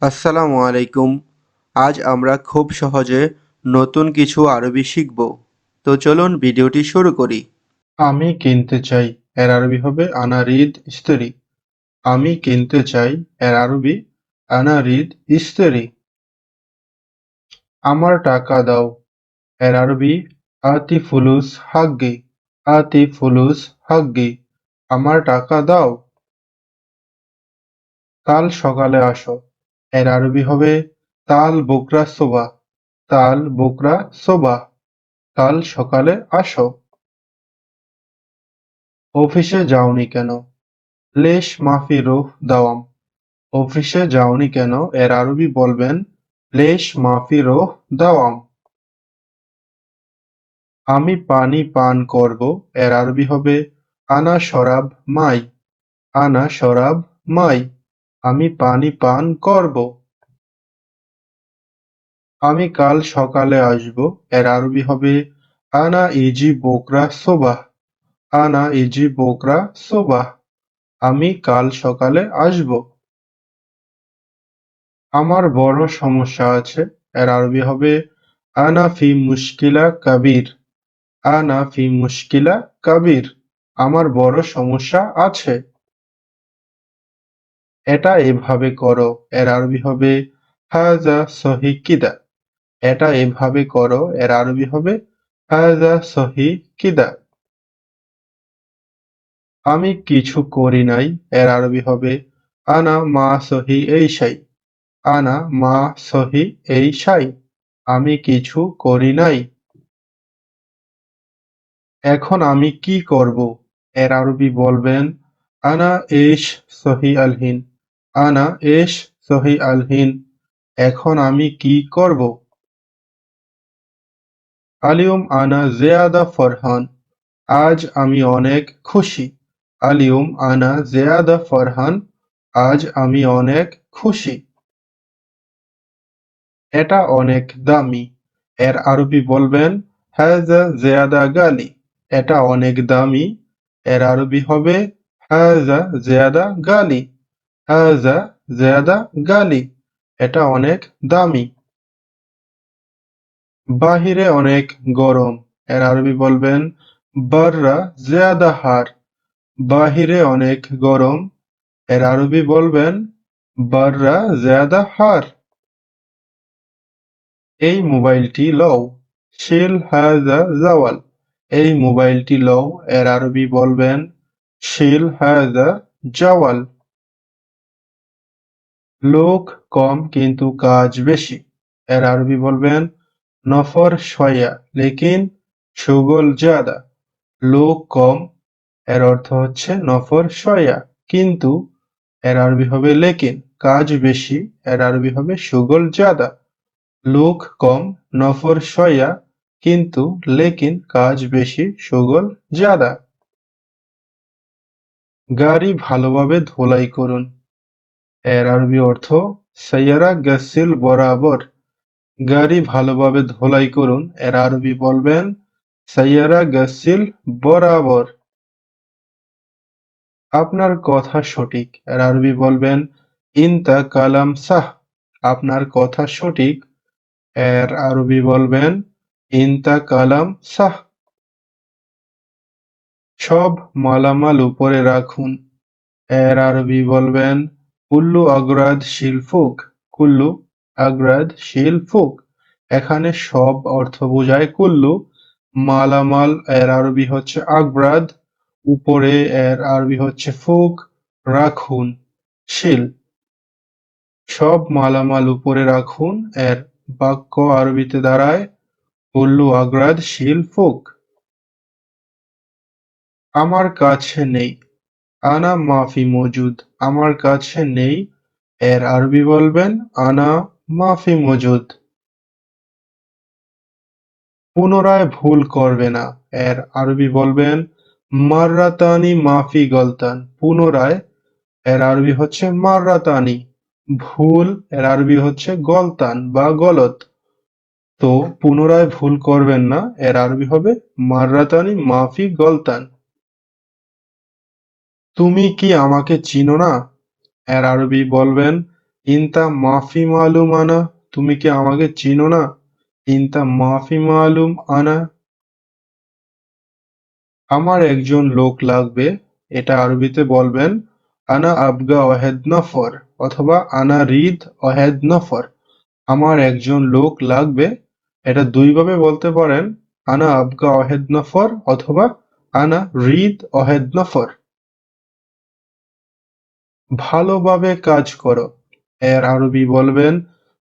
আসসালামু আলাইকুম। আজ আমরা খুব সহজে নতুন কিছু আরবি শিখব। তো চলুন ভিডিওটি শুরু করি। আমি কিনতে চাই এর আরবি হবে আনা রিদ ইশতেরি। আমি কিনতে চাই এর আরবি আনা রিদ ইশতেরি। আমার টাকা দাও এর আরবি আতি ফুলুস হাগ্গি। আতি ফুলুস হাগ্গি। আমার টাকা দাও। কাল সকালে আসো এর আরবি হবে তাল বুকরা সোবা। তাল বুকরা সোবা। কাল সকালে আসো। অফিসে যাওনি কেন? লেশ মাফি রুহ দাওয়াম। অফিসে যাওনি কেন এর আরবি বলবেন লেশ মাফি রোহ দাওয়াম। আমি পানি পান করব এর আরবি হবে আনা শরাব মাই। আনা শরাব মাই। আমি পানি পান করব। আমি কাল সকালে আসব এর আরবি হবে আনা ইজি বোকরা সোবাহ। আনা ইজি বোকরা সোবাহ। আমি কাল সকালে আসব। আমার বড় সমস্যা আছে এর আরবি হবে আনা ফি মুশকিলা কাবির। আনা ফি মুশকিলা কাবির। আমার বড় সমস্যা আছে। এটা এভাবে করো এর আরবি হবে হাজা সহি কিদা। এটা এভাবে করো এর আরবি হবে হাজা সহি কিদা। আমি কিছু করি নাই এর আরবি হবে আনা মা সহি এই শাই। আনা মা সহি এই শাই। আমি কিছু করি নাই। এখন আমি কি করব এর আরবি বলবেন আনা এশ সহি আলহিন। আনা এশ সহি আলহিন। এখন আমি কি করব? আলিয়ম আনা জেয়াদা ফরহান। আজ আমি অনেক খুশি। আলিয়ম আনা জেয়াদা ফরহান। আজ আমি অনেক খুশি। এটা অনেক দামি এর আরবি বলবেন হাজা জেয়াদা গালি। এটা অনেক দামি এর আরবি হবে হাজা জেয়াদা গালি। হাজা জেয়াদা গালি। এটা অনেক দামি। বাহিরে অনেক গরম এর আরবি বলবেন বাররা জিয়াদা হার। বাহিরে অনেক গরম এর আরবি বলবেন বাররা জিয়াদা হার। এই মোবাইলটি লও শিল হাজা জাওয়াল। এই মোবাইলটি লও এর আরবি বলবেন শিল হাজা জাওয়াল। লোক কম কিন্তু কাজ বেশি এর আরবি বলবেন নফর শয়া লেকিন শুগল জাদা। লোক কম এর অর্থ হচ্ছে নফর শয়া কিন্তু এর আরবি হবে লেকিন। কাজ বেশি এর আরবি হবে শুগল জাদা। লোক কম নফর শয়া কিন্তু লেকিন কাজ বেশি শুগল জাদা। গাড়ি ভালোভাবে ধোলাই করুন এর আরবি অর্থ সাইয়ারা গাসিল বরাবর। গাড়ি ভালোভাবে ধোলাই করুন এর আরবি বলবেন সাইয়ারা গাসিল বরাবর। আপনার কথা সঠিক এর আরবি বলবেন ইনতা কালাম সাহ। আপনার কথা সঠিক এর আরবি বলবেন ইনতা কালাম সাহ। সব মালামাল উপরে রাখুন এর আরবি বলবেন কুল্লু আগ্রাদ শিলফুক। কুল্লু আগ্রাদ শিলফুক। এখানে সব অর্থ বোঝায় কুল্লু। মালামাল এর আরবি হচ্ছে আগ্রাদ। উপরে এর আরবি হচ্ছে ফুক। রাখুন শিল। সব মালামাল উপরে রাখুন এর বাক্য আরবিতে দাঁড়ায় কুল্লু আগ্রাদ শিল ফুক। আমার কাছে নেই আনা মাফি মজুদ। আমার কাছে নেই এর আরবি বলবেন আনা মাফি মজুদ। পুনরায় ভুল করবে না এর আরবি বলবেন মাররাতানি মাফি গলতান। পুনরায় এর আরবি হচ্ছে মাররাতানি। ভুল এর আরবি হচ্ছে গলতান বা গলত। তো পুনরায় ভুল করবেন না এর আরবি হবে মাররাতানি মাফি গলতান। তুমি কি আমাকে চিনো না এর আরবি বলবেন ইনতা মাফি মালুম আনা, তুমি কি আমাকে চিনো না? ইনতা মাফি মালুম আনা। আমার একজন লোক লাগবে, এটা আরবিতে বলবেন আনা আবগা ওয়াহেদ নফর অথবা আনা রিদ ওয়াহেদ নফর। আমার একজন লোক লাগবে, এটা দুইভাবে বলতে পারেন, আনা আবগা ওয়াহেদ নফর অথবা আনা রিদ ওয়াহেদ নফর। ভালোভাবে কাজ করো, এর আরবি বলবেন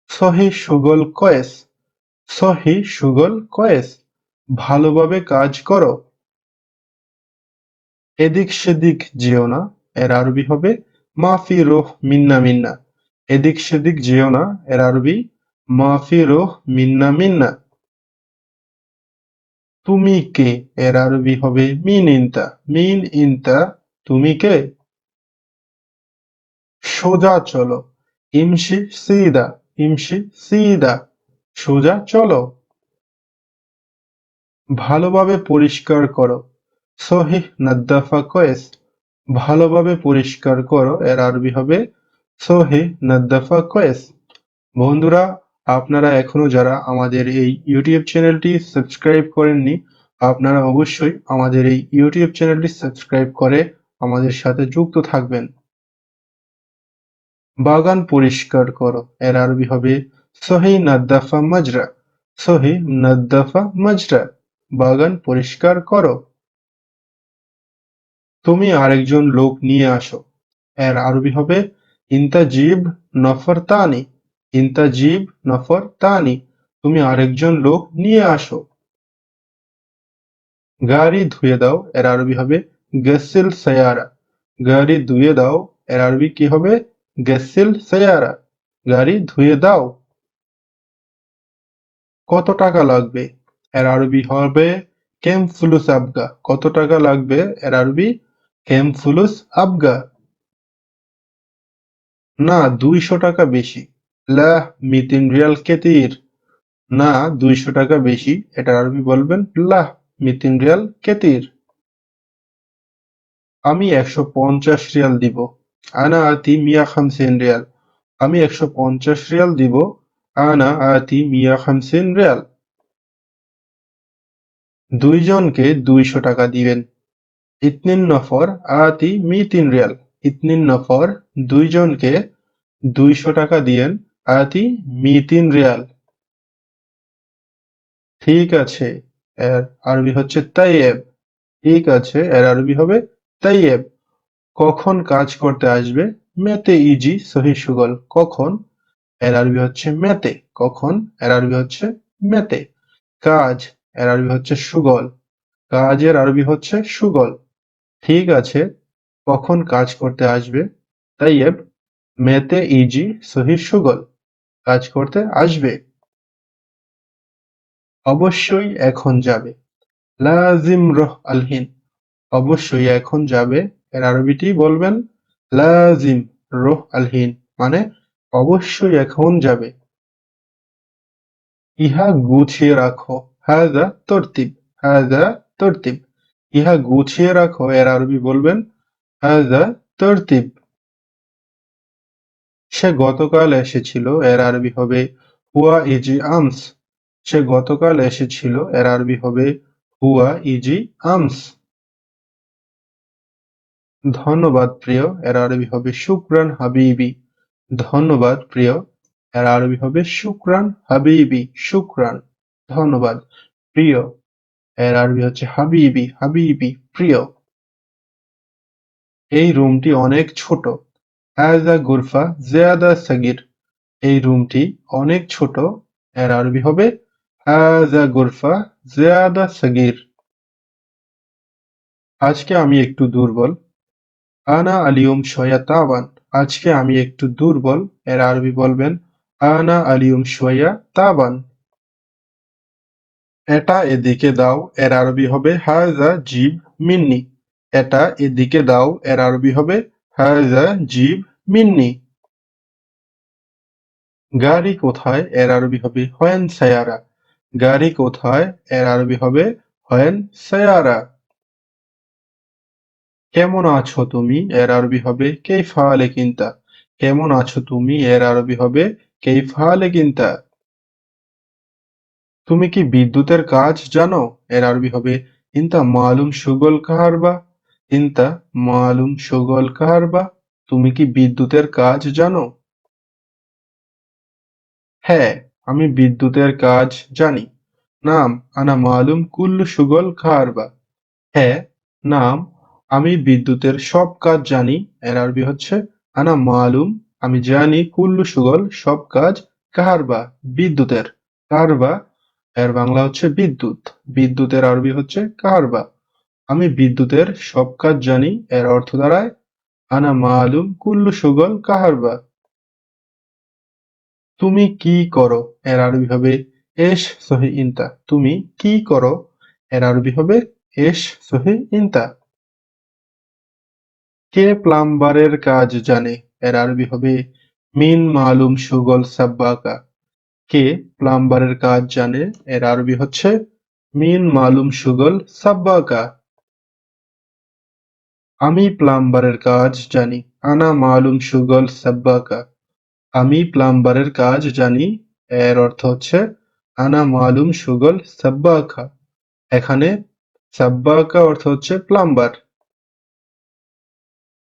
সহি শুগল কয়েস। সহি শুগল কয়েস, ভালোভাবে কাজ করো। এদিক সেদিক যেও না, এর আরবি হবে মাফি রোহ মিন্না মিন্না। এদিক সেদিক যেও না, এর আরবি মাফি রোহ মিন্না মিন্না। তুমি কে, এর আরবি হবে মিন ইনতা। মিন ইনতা, তুমি কে? সোজা চলো, ইমশি সিদা। ইমশি সিদা, সোজা চলো। ভালোভাবে পরিষ্কার করো, সহিহ নাদ্দাফা কয়েস। ভালোভাবে পরিষ্কার করো, এর আরবি হবে সহিহ নাদ্দাফা কয়েস। বন্ধুরা, আপনারা এখনো যারা আমাদের এই ইউটিউব চ্যানেলটি সাবস্ক্রাইব করেননি, আপনারা অবশ্যই আমাদের এই ইউটিউব চ্যানেলটি সাবস্ক্রাইব করে আমাদের সাথে যুক্ত থাকবেন। বাগান পরিষ্কার করো, এর আরবি হবে সহি নাদ্দাফা মাজরা। সহি নাদ্দাফা মাজরা, বাগান পরিষ্কার করো। তুমি আরেকজন লোক নিয়ে আসো, এর আরবি হবে ইন্তাজিব নফর তানি। ইন্তাজিব নফর তানি, তুমি আরেকজন লোক নিয়ে আসো। গাড়ি ধুয়ে দাও, এর আরবি হবে গসিল সায়ারা। গাড়ি ধুয়ে দাও, এর আরবি কি হবে? গসিল সায়ারা, গাড়ি ধুয়ে দাও। কত টাকা লাগবে, এর আরবি হবে কেম ফুলুস আবগা। কত টাকা লাগবে, এর আরবি কেম ফুলুস আবগা। না, 200 টাকা বেশি। লা মিতিন রিয়াল কেতির। না, 200 টাকা বেশি, এটা আরবি বলবেন লাহ মিতিন রিয়াল কেতির। আমি 150 রিয়াল দিব। আনা আতি মিয়া খামসিন রিয়াল। আমি 150 রিয়াল দিব। আনা আতি মিয়া খামসিন রিয়াল। দুইজনকে 200 টাকা দিবেন। ইতনিন নফর আতি মিতিন রিয়াল। ইতনিন নফর, দুইজনকে 200 টাকা দিয়েন। আতি মিতিন রিয়াল। ঠিক আছে, এর আরবি হচ্ছে তাইয়েব। ঠিক আছে, এর আরবি হবে তাইয়েব। কখন কাজ করতে আসবে? মেতে ইজি সহি সুগল। কখন, এর আরবি হচ্ছে মেতে। কখন, এর আরবি হচ্ছে মেতে। কাজ, এর আরবি হচ্ছে সুগল। কাজের আরবি হচ্ছে সুগল। ঠিক আছে, কখন কাজ করতে আসবে? তাইয়েব মেতে ইজি সহি সুগল, কাজ করতে আসবে। অবশ্যই এখন যাবে। লাজিম রহ আলহিন। অবশ্যই এখন যাবে, এর আরবিটি বলবেন লাজিম রোহ আলহিন, মানে অবশ্যই এখন যাবে। ইহা গুছিয়ে রাখো, হাজা তরতিব। হাজা তরতিব, ইহা গুছিয়ে রাখো, এর আরবি বলবেন হাজা তরতিব। সে গতকাল এসেছিল, এর আরবি হবে হুয়া ইজি আমস। সে গতকাল এসেছিল, এর আরবি হবে হুয়া ইজি আমস। ধন্যবাদ প্রিয়, এর আরবি হবে শুকরান হাবিবি। ধন্যবাদ প্রিয়, এর আরবি হবে শুকরান হাবিবি। শুকরান, ধন্যবাদ। প্রিয়, এর আরবি হচ্ছে হাবিবি। হাবিবি, প্রিয়। এই রুমটি অনেক ছোট। হাজা গুরফা জিয়াদা সাগির। এই রুমটি অনেক ছোট, এর আরবি হবে হাজা গুরফা জিয়াদা সাগির। আজকে আমি একটু দুর্বল। আনা আলিয়ুম শয়া তাবান। আজকে আমি একটু দুর্বল, এর আরবি বলবেন আনা আলিয়ুম শয়া তাবান। এটা এদিকে দাও, এর আরবি হবে হাজা জিব মিন্নি। এটা এদিকে দাও, এর আরবি হবে হাজা জিব মিন্নি। গাড়ি কোথায়, এর আরবি হবে হয়েন সায়ারা। গাড়ি কোথায়, এর আরবি হবে হয়েন সায়ারা। কেমন আছো তুমি, এর আরবি হবে কেইফা আলেকিন্তা। কেমন আছো তুমি এর আরবি হবে কেইফ হালেক ইনতা। তুমি কি বিদ্যুতের কাজ জানো এর আরবি হবে ইনতা মালুম শুগল কাহারবা। ইনতা মালুম শুগল কাহারবা। তুমি কি বিদ্যুতের কাজ জানো? হ্যাঁ, আমি বিদ্যুতের কাজ জানি। নাম আনা মালুম কুল্লু শুগল কাহারবা। হ্যাঁ, নাম আমি বিদ্যুতের সব কাজ জানি এর আরবি হচ্ছে আনা মালুম আমি জানি কুল্লু শুগল সব কাজ কাহারবা বিদ্যুতের। কাহারবা এর বাংলা হচ্ছে বিদ্যুৎ। বিদ্যুতের আরবি হচ্ছে কাহারবা। আমি বিদ্যুতের সব কাজ জানি এর অর্থ দাঁড়ায় আনা মালুম কুল্লু শুগল কাহারবা। তুমি কি করো এর আরবি হবে এশ সহি ইনতা। তুমি কি করো এর আরবি হবে এশ সহি ইনতা। কে প্লাম্বারের কাজ জানে এর আরবি হবে মিন মালুম শুগল সাব্বাকা। কে প্লাম্বারের কাজ জানে এর আরবি হচ্ছে মিন মালুম শুগল সাব্বাকা। আমি প্লাম্বারের কাজ জানি আনা মালুম শুগল সাব্বাকা। আমি প্লাম্বারের কাজ জানি এর অর্থ হচ্ছে আনা মালুম শুগল সাব্বাকা। এখানে সাব্বাকা অর্থ হচ্ছে প্লাম্বার।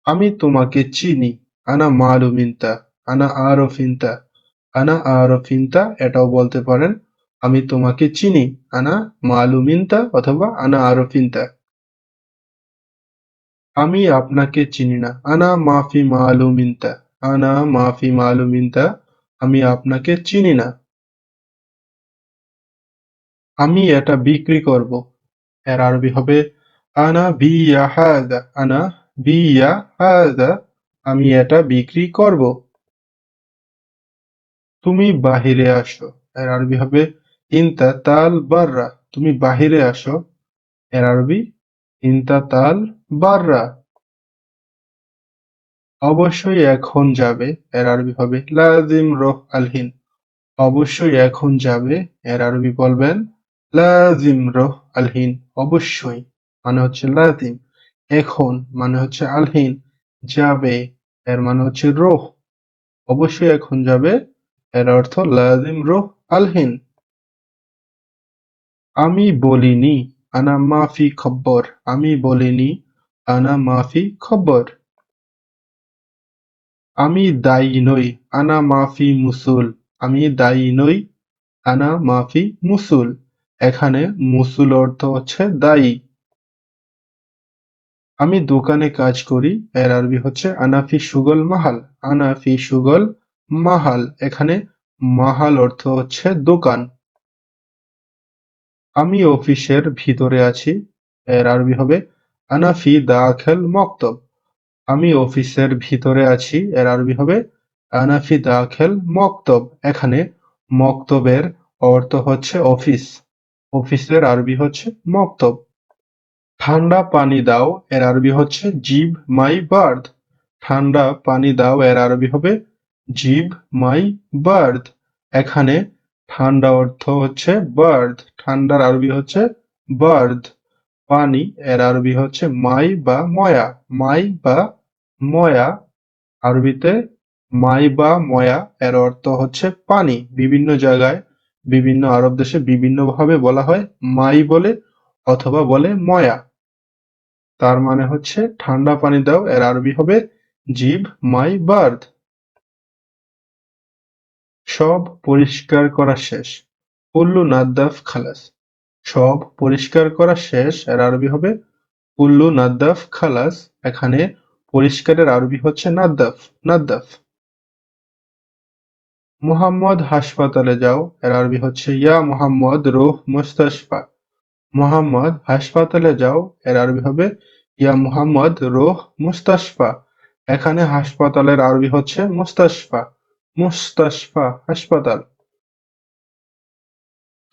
আমি তোমাকে চিনি আনা মালুম ইনতা। আনা আরফ ইনতা। আনা আরফ ইনতা এটাও বলতে পারেন। আমি তোমাকে চিনি আনা মালুম ইনতা অথবা আনা আরফ ইনতা। আমি আপনাকে চিনি না আনা মাফি মালুম ইনতা। আনা মাফি মালুম ইনতা। আমি আপনাকে চিনি না। আমি এটা বিক্রি করব এর আরবি হবে আনা বিয়া হাদা। আনা বিয়া হাদা। আমি এটা বিক্রি করব। তুমি বাহিরে আসো এর আরবি হবে ইনতা তাল বাররা। তুমি বাহিরে আসো এর আরবি ইনতা তাল বাররা। অবশ্যই এখন যাবে এর আরবি হবে লাজিম রোহ আলহিন। অবশ্যই এখন যাবে এর আরবি বলবেন লাজিম রোহ আলহিন। অবশ্যই মানে হচ্ছে লাজিম। এখন মানে হচ্ছে আলহিন। যাবে এর মানে হচ্ছে রোহ। অবশ্যই এখন যাবে এর অর্থ লাজিম রোহ আলহিন। আমি বলিনি আনা মাফি খব্বর। আমি বলিনি আনা মাফি খব্বর। আমি দায়ী নই আনা মাফি মুসুল। আমি দায়ী নই আনা মাফি মুসুল। এখানে মুসুল অর্থ হচ্ছে দায়ী। আমি দোকানে কাজ করি এর আরবি হচ্ছে আনাফি সুগল মাহাল। আনাফি সুগল মাহাল। এখানে মাহাল অর্থ হচ্ছে দোকান। আমি অফিসের ভিতরে আছি এর আরবি হবে আনাফি দাখেল মক্তব। আমি অফিসের ভিতরে আছি এর আরবি হবে আনাফি দাখেল মক্তব। এখানে মক্তবের অর্থ হচ্ছে অফিস। অফিসের আরবি হচ্ছে মক্তব। ঠান্ডা পানি দাও এর আরবি হচ্ছে জিব মাই বার্দ। ঠান্ডা পানি দাও এর আরবি হবে জিব মাই বার্দ। এখানে ঠান্ডা অর্থ হচ্ছে বার্দ। ঠান্ডার আরবি হচ্ছে বার্দ। পানি এর আরবি হচ্ছে মাই বা ময়া। মাই বা ময়া। আরবিতে মাই বা ময়া এর অর্থ হচ্ছে পানি। বিভিন্ন জায়গায় বিভিন্ন আরব দেশে বিভিন্ন ভাবে বলা হয় মাই বলে অথবা বলে ময়া। তার মানে হচ্ছে ঠান্ডা পানি দাও এর আরবি হবে জিব মাই বার্দ। সব পরিষ্কার করা শেষ কুল্লু নাদ্দাফ খালাস। সব পরিষ্কার করা শেষ এর আরবি হবে কুল্লু নাদ্দাফ খালাস। এখানে পরিষ্কারের আরবি হচ্ছে নাদ্দাফ। নাদ্দাফ। মুহাম্মদ হাসপাতালে যাও এর আরবি হচ্ছে ইয়া মুহাম্মদ রুহ মুস্তাশফা। মুহাম্মদ হাসপাতালে যাও এর আরবি হবে ইয়া মুহাম্মদ রুহ মুস্তাশফা। এখানে হাসপাতালের আরবি হচ্ছে মুস্তাশফা। মুস্তাশফা হাসপাতাল।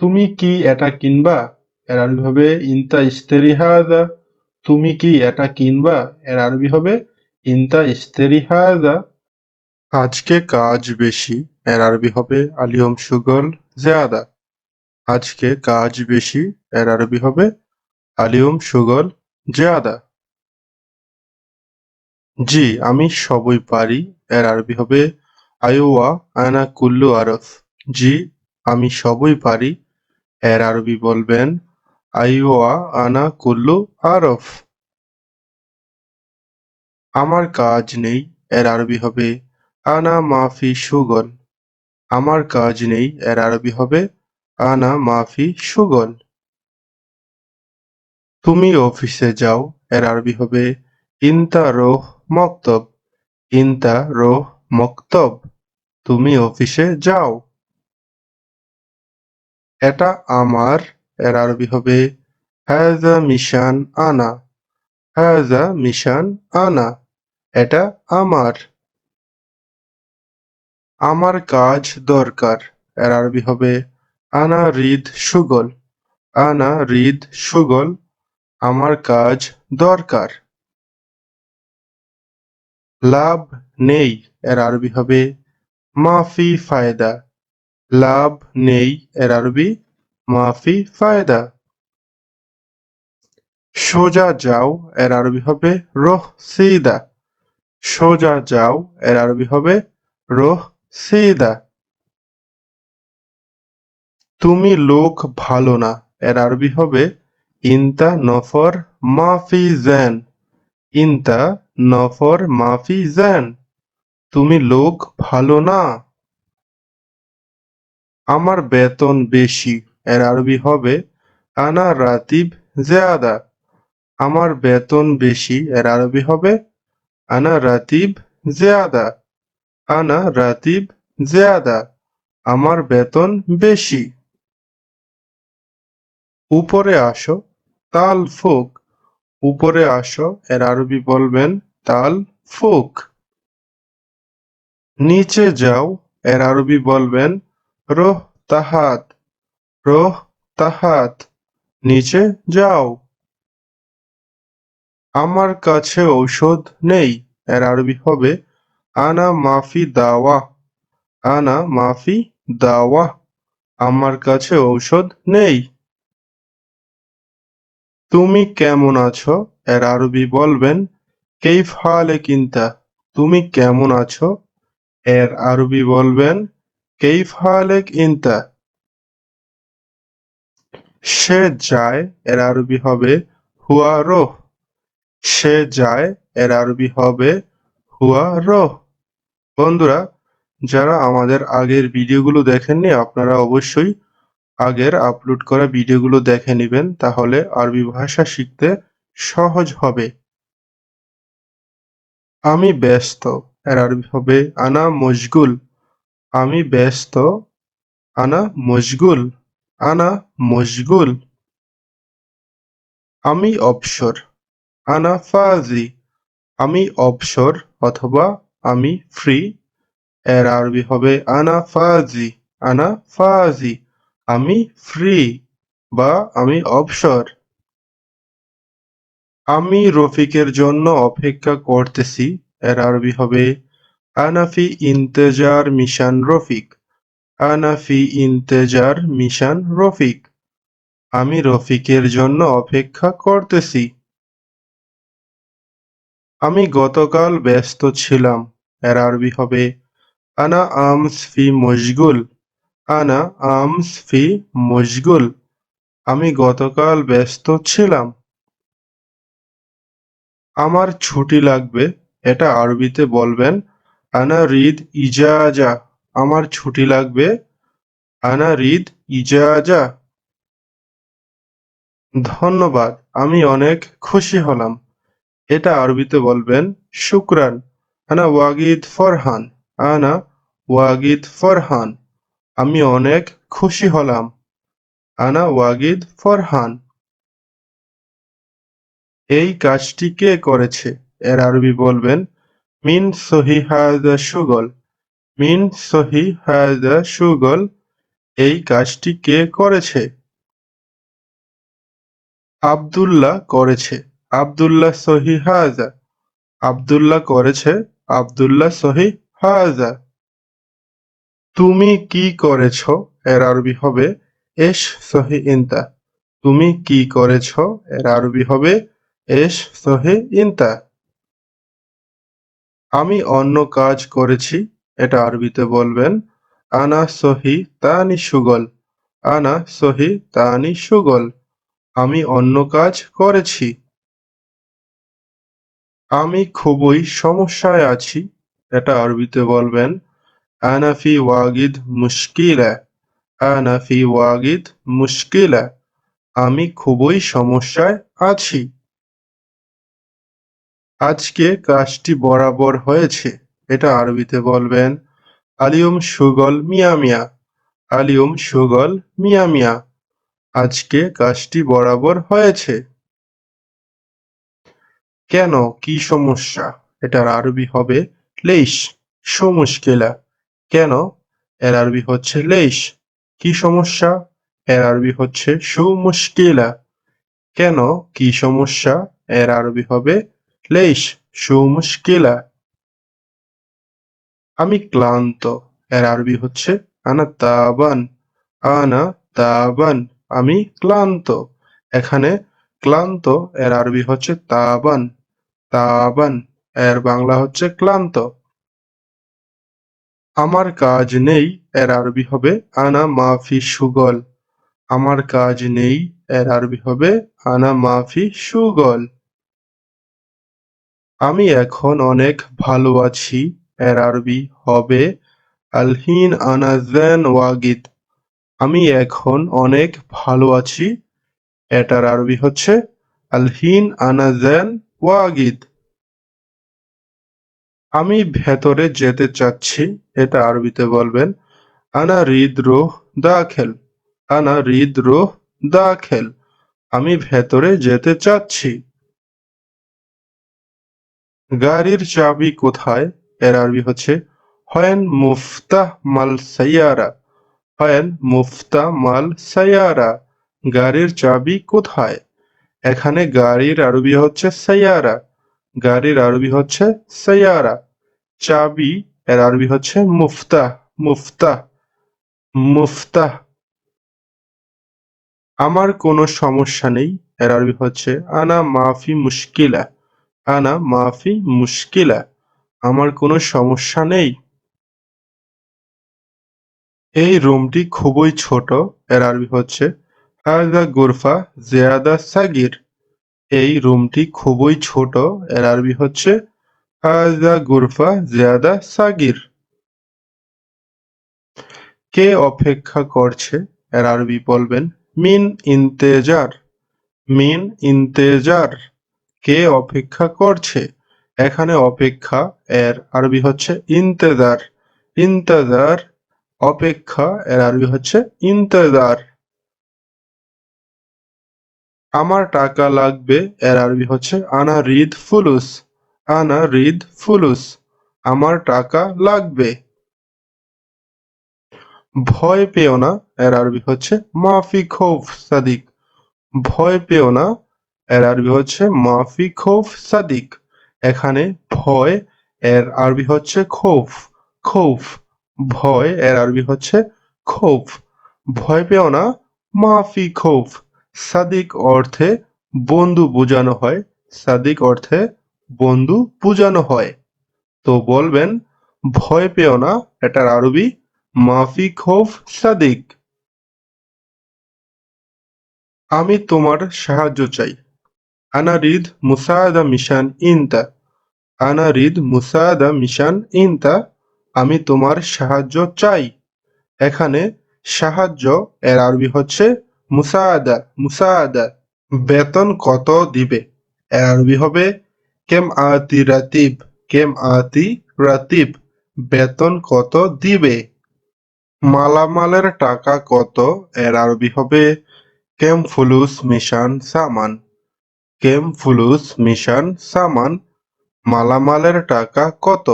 তুমি কি এটা কিনবা এর আরবি হবে ইনতা ইস্তেরি হাদা। তুমি কি এটা কিনবা এর আরবি হবে ইনতা ইস্তেরি হাদা। আজকে কাজ বেশি এর আরবি হবে আলিয়ম শুগল জিয়াদা। আজকে কাজ বেশি এর আরবি হবে আলিয়ম শুগল জিয়াদা। জি, আমি সবই পারি। এর আরবি হবে আইওয়া আনা কুল্লু আরফ। জি, আমি সবই পারি। এর আরবি বলবেন আইওয়া আনা কুল্লু আরফ। আমার কাজ নেই। এর আরবি হবে আনা মাফি শুগল। আমার কাজ নেই। এর আরবি হবে আনা মাফি শুগল। তুমি অফিসে যাও। এর আরবি হবে ইনতা রোহ মক্তব। ইনতা রোহ মক্তব। তুমি অফিসে যাও। এটা আমার। এর আরবি হবে হাযা মিশান আনা। হাযা মিশান আনা। এটা আমার। আমার কাজ দরকার। এর আরবি হবে আনা রিদ শুগল। আনা রিদ শুগল। আমার কাজ দরকার। লাভ নেই। এর আরবি হবে মাফি ফায়দা। লাভ নেই। এর আরবি মাফি ফায়দা। সোজা যাও। এর আরবি হবে রোহ সিদা। সোজা যাও। এর আরবি হবে রোহ সিদা। তুমি লোক ভালো না। এর আরবি হবে ইনতা নফর মাফি জেন। ইনতা নফর মাফি জেন। তুমি লোক ভালো না। আমার বেতন বেশি। এর আরবি হবে আনা রাতিব জিয়াদা। আমার বেতন বেশি। এর আরবি হবে আনা রাতিব জিয়াদা। আনা রাতিব জিয়াদা। আমার বেতন বেশি। উপরে আসো। তাল ফুক। উপরে আসো। এর আরবি বলবেন তাল ফুক। নিচে যাও। এর আরবি বলবেন রোহ তাহাত। রোহ তাহাত। নিচে যাও। আমার কাছে ঔষধ নেই। এর আরবি হবে আনা মাফি দাওয়া। আনা মাফি দাওয়া। আমার কাছে ঔষধ নেই। তুমি কেমন আছো? এর আরবি বলবেন কেইফ হালেক ইনতা। তুমি কেমন আছো? এর আরবি বলবেন কেইফ হালেক ইনতা। সে যায়। এর আরবি হবে হুয়া রোহ। সে যায়। এর আরবি হবে হুয়া রোহ। বন্ধুরা, যারা আমাদের আগের ভিডিওগুলো দেখেননি আপনারা অবশ্যই আগের আপলোড করা ভিডিওগুলো দেখে নেবেন, তাহলে আরবি ভাষা শিখতে সহজ হবে। আমি ব্যস্ত। এর আরবি হবে আনা মশগুল। আমি ব্যস্ত। আনা মশগুল। আনা মশগুল। আমি অবসর। আনা ফাজি। আমি অবসর অথবা আমি ফ্রি। এর আরবি হবে আনা ফাজি। আনা ফাজি। আমি ফ্রি বা আমি অবসর। আমি রফিকের জন্য অপেক্ষা করতেছি। এর আরবি হবে আনা ফি ইন্তেজার মিশান রফিক। আনা ফি ইন্তেজার মিশান রফিক। আমি রফিকের জন্য অপেক্ষা করতেছি। আমি গতকাল ব্যস্ত ছিলাম। এর আরবি হবে আনা আমস ফি মশগুল। আনা আমস ফি মশগুল। আমি গতকাল ব্যস্ত ছিলাম। আমার ছুটি লাগবে। এটা আরবিতে বলবেন আনা রিদ ইজাজা। আমার ছুটি লাগবে। আনা রিদ ইজাজা। ধন্যবাদ। আমি অনেক খুশি হলাম। এটা আরবিতে বলবেন শুকরান। আনা ওয়াগিদ ফরহান। আনা ওয়াগিদ ফরহান। আমি অনেক খুশি হলাম। আনা ওয়াগিদ ফরহান। এই কাজটি কে করেছে? এর আরবি বলবেন মিন সহি হাযা শুগল। মিন সহি হাযা শুগল। এই কাজটি কে করেছে? আব্দুল্লাহ করেছে। আব্দুল্লাহ সহি হাযা। আব্দুল্লাহ করেছে। আব্দুল্লাহ সহি হাযা। তুমি কি করেছ? এর আরবি হবে এশ সহি ইনতা। তুমি কি করেছ? এর আরবি হবে এশ সহি ইনতা। আমি অন্য কাজ করেছি, এটা আরবিতে বলবেন আনা সহি তানি সুগল। আনা সহি তানি সুগল। আমি অন্য কাজ করেছি। আমি খুবই সমস্যায় আছি, এটা আরবিতে বলবেন আনা ফি ওয়াগিদ মুশকিলা। আনা ফি ওয়াগিদ মুশকিলা। আমি খুবই সমস্যায় আছি। আজকে কাজটি বরাবর হয়েছে, এটা আরবিতে বলবেন আলিয়ম সুগল মিয়া মিয়া। আলিয়ম সুগল মিয়া মিয়া। আজকে কাজটি বরাবর হয়েছে। কেন, কি সমস্যা, এটার আরবি হবে লেইশ। শো মুশকিলা। কেন, এর আরবি হচ্ছে লেইশ। কি সমস্যা, এর আরবি হচ্ছে শো মুশকিলা। কেন, কি সমস্যা, এর আরবি হবে লেইশ শো মুশকিলা। আমি ক্লান্ত, এর আরবি হচ্ছে আনা তাবান। আনা তাবান। আমি ক্লান্ত। এখানে ক্লান্ত এর আরবি হচ্ছে তাবান। তাবান এর বাংলা হচ্ছে ক্লান্ত। আমার কাজ নেই, এর আরবি হবে আনা মাফি সুগল। আমার কাজ নেই, এর আরবি হবে আনা মাফি সুগল। আমি এখন অনেক ভালো আছি, এর আরবি হবে আলহিন আনা জেন ওয়াগিদ। আমি এখন অনেক ভালো আছি, এটার আরবি হচ্ছে আলহিন আনা জেন ওয়াগিদ। আমি ভেতরে যেতে চাচ্ছি, এটা আরবিতে বলবেন আনা রিদ রুহ দাখেল। আনা রিদ রুহ দাখেল। আমি ভেতরে যেতে চাচ্ছি। গাড়ির চাবি কোথায়, এর আরবি হচ্ছে হয়েন মুফতাহ মাল সাইয়ারা। হয়েন মুফতাহ মাল সাইয়ারা। গাড়ির চাবি কোথায়। এখানে গাড়ির আরবি হচ্ছে সাইয়ারা। গাড়ির আরবি হচ্ছে সাইয়ারা। চাবি এর আরবি হচ্ছে মুফতাহ। মুফতাহ। মুফতাহ। আমার কোনো সমস্যা নেই, এর আরবি হচ্ছে আনা মাফি মুশকিলা। আনা মাফি মুশকিলা। আমার কোনো সমস্যা নেই। এই রুমটি খুবই ছোট, এর আরবি হচ্ছে হাজা গুরফা জিয়াদা সাগির। এই রুমটি খুবই ছোট, এর আরবি হচ্ছে হাজা গুরফা জিয়াদা সাগির। কে অপেক্ষা করছে, এর আরবি বলবেন মিন ইন্তেজার। মিন ইন্তেজার। কে অপেক্ষা করছে। এখানে অপেক্ষা এর আরবি হচ্ছে ইন্তেজার। ইন্তেজার। অপেক্ষা এর আরবি হচ্ছে ইন্তেজার। আমার টাকা লাগবে, এর আরবি হচ্ছে আনা রিদ ফুলুস। আনা রিদ ফুলুস। আমার টাকা লাগবে। ভয় পেও না, এর আরবি হচ্ছে মাফি খৌফ সাদিক। ভয় পেও না, এর আরবি হচ্ছে মাফি খৌফ সাদিক। এখানে ভয় এর আরবি হচ্ছে খৌফ। খৌফ। ভয় এর আরবি হচ্ছে খৌফ। ভয় পেও না, মাফি খৌফ। সাদিক অর্থে বন্ধু বোঝানো হয়। সাদিক অর্থে বন্ধু বোঝানো হয়। তো বলবেন ভয় পেও না, এটার আরবি মাফি খৌফ সাদিক। আমি তোমার সাহায্য চাই। আনা রিদ মুসাআদা মিশান ইনতা। আনা রিদ মুসাআদা মিশান ইনতা। আমি তোমার সাহায্য চাই। এখানে সাহায্য এর আরবি হচ্ছে মুসাআদা। মুসাআদা। বেতন কত দিবে, এর আরবি হবে কেম আতি রাতিব। কেম আতি রাতিব। বেতন কত দিবে। মালামালের টাকা কত, এর আরবি হবে কেম ফুলুস মিশান সামান। কেম ফুলুস মিশান সামান। মালামালের টাকা কত।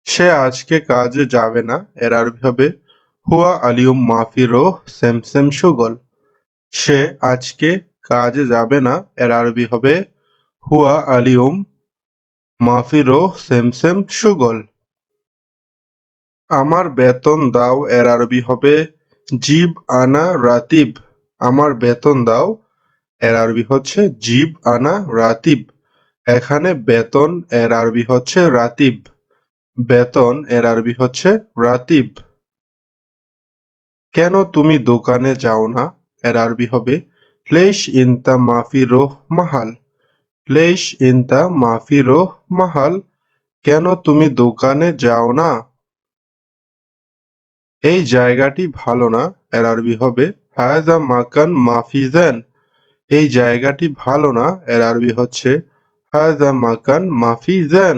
সে আজকে কাজে যাবে না, এর আরবি হবে হুয়া আলিয়ুম মাফি রোহ সেমসেম সুগল। সে আজকে কাজে যাবে না, এর আরবি হবে হুয়া আলিয়ুম মাফি রোহ সেমসেম সুগল। আমার বেতন দাও, এর আরবি হবে জিব আনা রাতিব। আমার বেতন দাও, এর আরবি হচ্ছে জিব আনা রাতিব। এখানে বেতন এর আরবি হচ্ছে রাতিব। বেতন এর আরবি হচ্ছে রাতিব। কেন তুমি দোকানে যাও না? এর আরবি হবে লেশ ইনতা মাফি রোহ মাহাল। লেশ ইনতা মাফি রোহ মাহাল। কেন তুমি দোকানে যাও না? এই জায়গাটি ভালো না। এর আরবি হবে হায়জা মাকান মাফি জেন। এই জায়গাটি ভালো না। এর আরবি হচ্ছে হায়জা মাকান মাফি জেন।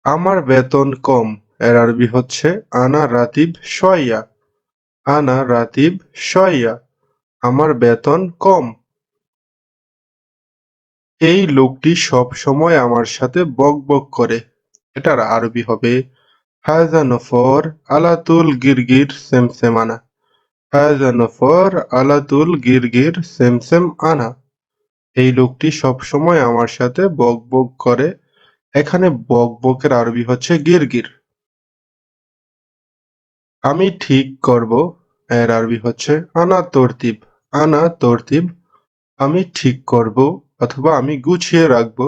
আমার বেতন কম। এর আরবি হচ্ছে আনা রাতিব শয়া। আনা রাতিব শয়া। আমার বেতন কম। এই লোকটি সব সময় আমার সাথে বকবক করে। এটার আরবি হবে হাজা নফর আলাতুল গিরগির সেমসেমানা। হাজা নফর আলাতুল গিরগির সেমসেম আনা। এই লোকটি সব সময় আমার সাথে বকবক করে। এখানে বকবকের আরবি হচ্ছে গিরগির। আমি ঠিক করব। এর আরবি হচ্ছে আনা তরতিব। আনা তরতিব। আমি ঠিক করব অথবা আমি গুছিয়ে রাখবো।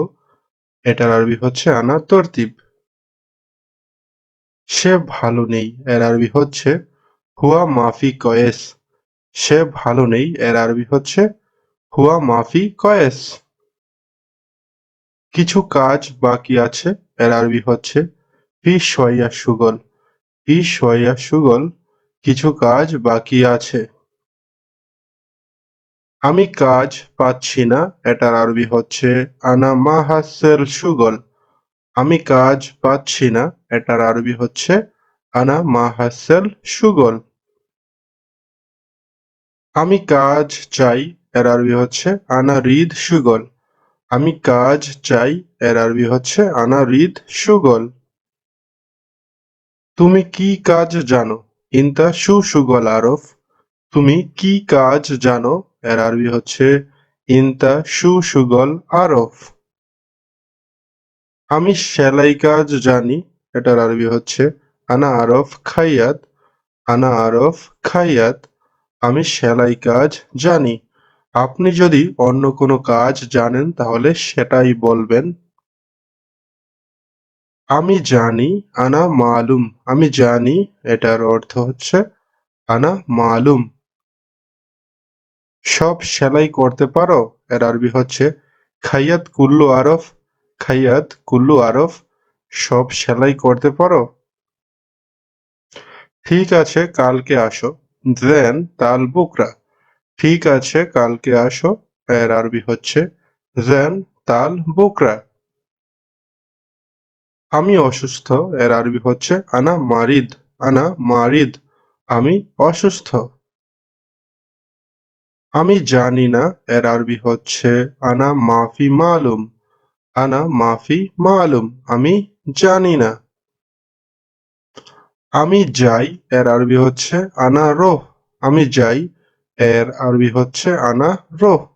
এটার আরবি হচ্ছে আনা তরতিব। সে ভালো নেই। এর আরবি হচ্ছে হুয়া মাফি কয়েস। সে ভালো নেই। এর আরবি হচ্ছে হুয়া মাফি কয়েস। কিছু কাজ বাকি আছে। এর আরবি হচ্ছে ফি শয়া সুগল। ফি শয়া সুগল। কিছু কাজ বাকি আছে। আমি কাজ পাচ্ছি না। এটার আরবি হচ্ছে আনা মাহাসেল সুগল। আমি কাজ পাচ্ছি না। এটার আরবি হচ্ছে আনা মাহাসেল সুগল। আমি কাজ চাই। এর আরবি হচ্ছে আনা রিদ সুগল। আমি কাজ চাই। এর আরবি হচ্ছে আনা রিদ সুগল। তুমি কি কাজ জানো? ইনতা শু সুগল আরফ। তুমি কি কাজ জানো? এর আরবি হচ্ছে ইনতা শু সুগল আরফ। আমি সেলাই কাজ জানি। এটার আরবি হচ্ছে আনা আরফ খাইয়াত। আনা আরফ খাইয়াত। আমি সেলাই কাজ জানি। আপনি যদি অন্য কোনো কাজ জানেন তাহলে সেটাই বলবেন। আমি জানি। আনা মালুম। আমি জানি। এটার অর্থ হচ্ছে আনা মালুম। সব সেলাই করতে পারো? এর আরবি হচ্ছে খাইয়াত কুল্লু আরফ। খাইয়াত কুল্লু আরফ। সব সেলাই করতে পারো? ঠিক আছে কালকে আসো। দেন তাল বুকরা। ঠিক আছে কালকে আসো। এর আরবি হচ্ছে দেন তাল বুকরা। আমি অসুস্থ। এর আরবি হচ্ছে আনা মারিদ। আনা মারিদ। আমি অসুস্থ। আমি জানি না। এর আরবি হচ্ছে আনা মাফি মালুম। আনা মাফি মালুম। আমি জানি না। আমি যাই। এর আরবি হচ্ছে আনা রোহ। আমি যাই। এর আরবি হচ্ছে আনা রোহ।